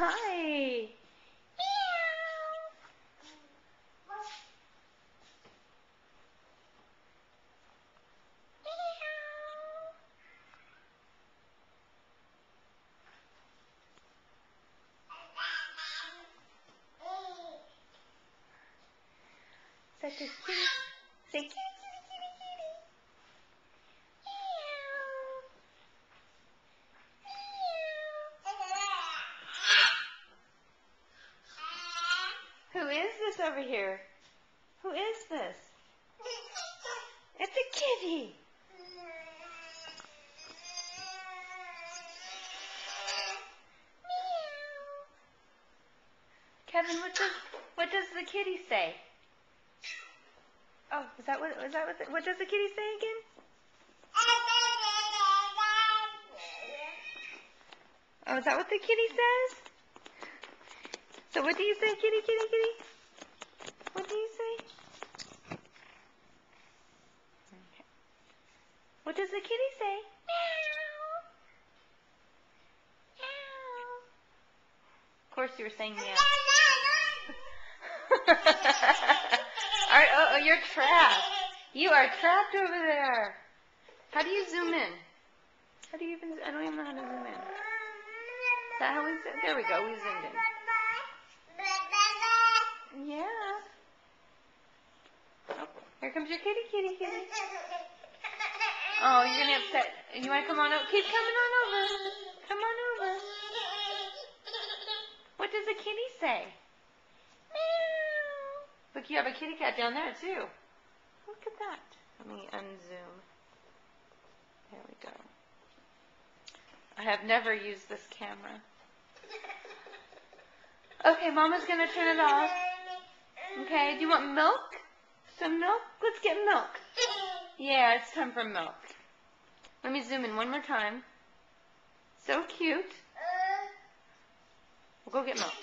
Hi. Such a kitty. Say kitty, kitty, kitty, kitty. Who is this over here? Who is this? It's a kitty. Kevin, what does the kitty say? Oh, what does the kitty say again? Oh, is that what the kitty says? So what do you say, kitty, kitty, kitty? What do you say? Okay. What does the kitty say? Meow. Meow. Of course you were saying meow. Oh, you're trapped. You are trapped over there. How do you zoom in? I don't even know how to zoom in. Is that how we zoom? There we go, we zoomed in. Yeah. Oh, here comes your kitty, kitty, kitty. Oh, you're going to upset. You want to come on over? Keep coming on over. Come on over. What does the kitty say? Meow. Look, you have a kitty cat down there, too. Look at that. Let me unzoom. There we go. I have never used this camera. Okay, Mama's going to turn it off. Okay, do you want milk? Some milk? Let's get milk. Yeah, it's time for milk. Let me zoom in one more time. So cute. We'll go get milk.